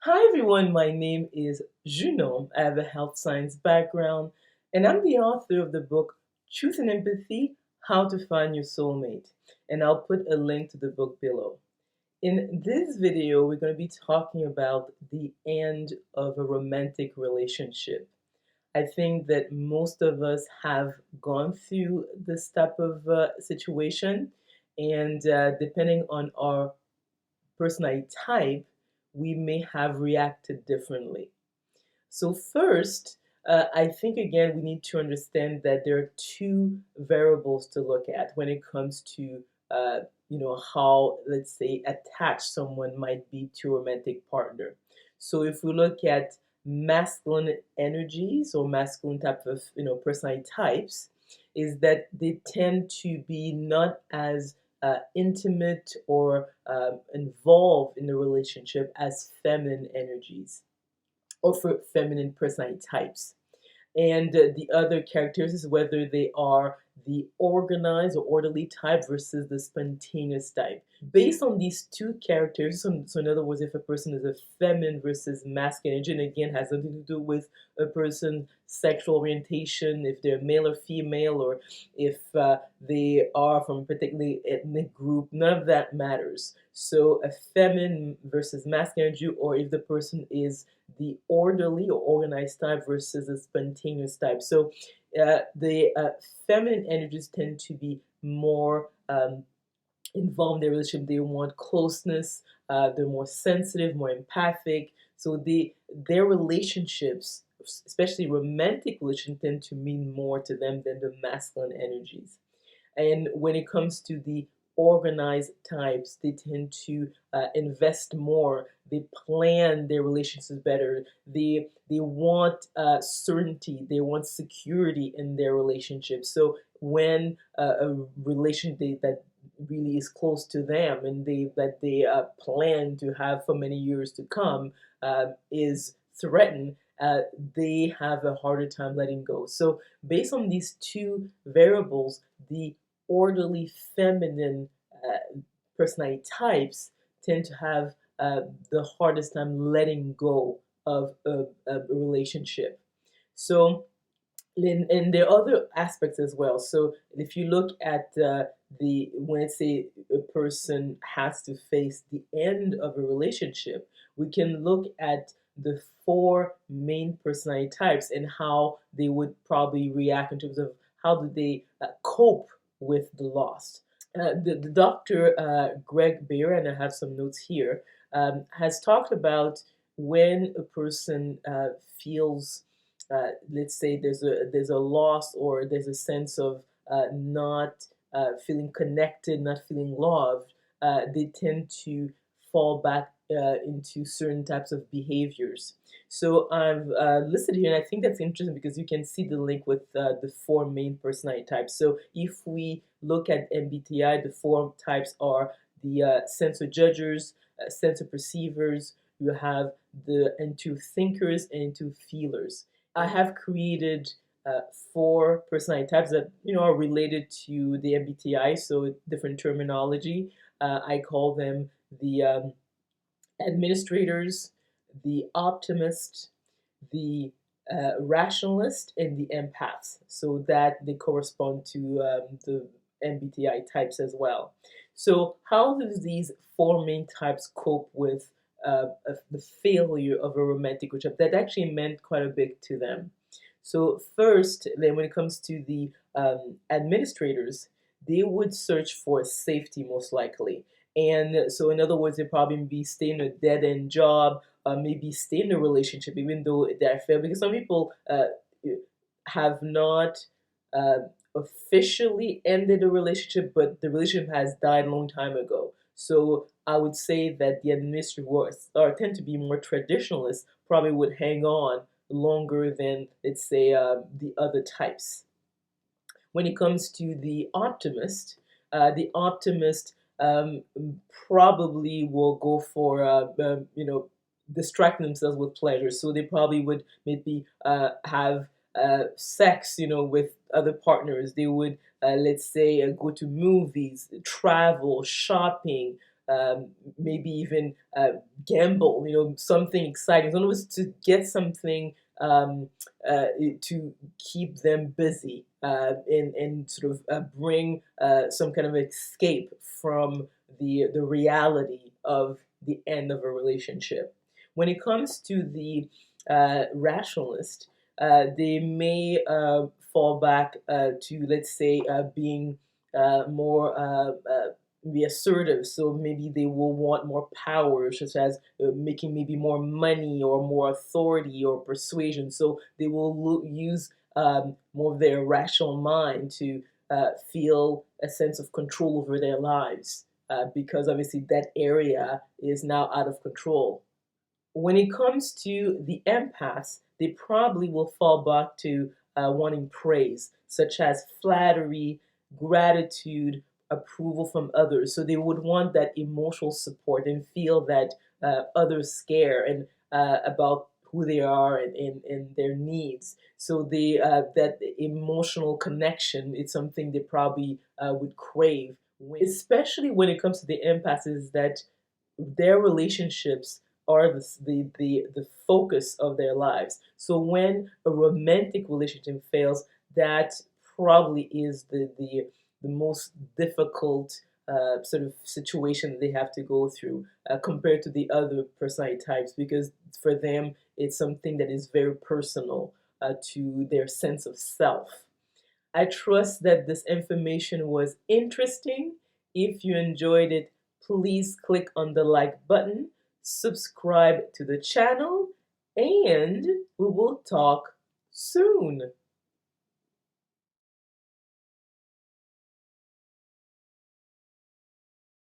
Hi everyone, my name is Junon. I have a health science background and I'm the author of the book Truth and Empathy: How to Find Your Soulmate. And I'll put a link to the book below. In this video, we're going to be talking about the end of a romantic relationship. I think that most of us have gone through this type of situation, and depending on our personality type, we may have reacted differently. So first, I think again we need to understand that there are two variables to look at when it comes to how, let's say, attached someone might be to a romantic partner. So if we look at masculine energies or masculine type of personality types, is that they tend to be not as intimate or involved in the relationship as feminine energies or for feminine personality types. And the other characteristics, whether they are the organized or orderly type versus the spontaneous type. Based on these two characters, so in other words, if a person is a feminine versus masculine energy, and again has nothing to do with a person's sexual orientation, if they're male or female, or if they are from a particular ethnic group, none of that matters. So a feminine versus masculine energy, or if the person is the orderly or organized type versus the spontaneous type. So the feminine energies tend to be more involved in their relationship. They want closeness. They're more sensitive, more empathic. So their relationships, especially romantic relationships, tend to mean more to them than the masculine energies. And when it comes to the organized types, they tend to invest more. They plan their relationships better. They want certainty. They want security in their relationship. So when a relationship that really is close to them and they plan to have for many years to come is threatened, they have a harder time letting go. So based on these two variables, the orderly feminine personality types tend to have the hardest time letting go of a relationship. So, and there are other aspects as well. So, if you look at the when it's a person has to face the end of a relationship, we can look at the four main personality types and how they would probably react in terms of how do they cope with the loss. The doctor Greg Bear, and I have some notes here, has talked about when a person feels, let's say, there's a loss or there's a sense of not feeling connected, not feeling loved, they tend to fall back into certain types of behaviors. So I've listed here, and I think that's interesting because you can see the link with the four main personality types. So if we look at MBTI, the four types are the sensor judgers, sensor perceivers, you have the into thinkers and into feelers. I have created four personality types that are related to the MBTI, so different terminology. I call them the administrators, the optimist, the rationalist, and the empaths. So that they correspond to the MBTI types as well. So how do these four main types cope with the failure of a romantic relationship? That actually meant quite a bit to them. So first, then when it comes to the administrators, they would search for safety most likely. And so, in other words, they'd probably be staying in a dead end job, maybe stay in a relationship even though they're failed. Because some people have not uh, officially ended a relationship, but the relationship has died a long time ago. So I would say that the administrators or tend to be more traditionalists, probably would hang on longer than, let's say, the other types. When it comes to the optimist probably will go for distracting themselves with pleasure. So they probably would maybe have sex, with other partners. They would, let's say, go to movies, travel, shopping, maybe even gamble, something exciting. In other words, to get something to keep them busy and sort of bring some kind of escape from the reality of the end of a relationship. When it comes to the rationalist, they may fall back to, let's say, being more be assertive. So maybe they will want more power, such as making maybe more money or more authority or persuasion. So they will use more of their rational mind to feel a sense of control over their lives, because obviously that area is now out of control. When it comes to the empaths, they probably will fall back to wanting praise, such as flattery, gratitude, approval from others. So they would want that emotional support and feel that others care and about who they are and their needs. So they that emotional connection is something they probably would crave, especially when it comes to the empaths, is that their relationships are the focus of their lives. So when a romantic relationship fails, that probably is the most difficult sort of situation that they have to go through compared to the other personality types, because for them it's something that is very personal to their sense of self. I trust that this information was interesting. If you enjoyed it, please click on the like button, subscribe to the channel, and we will talk soon.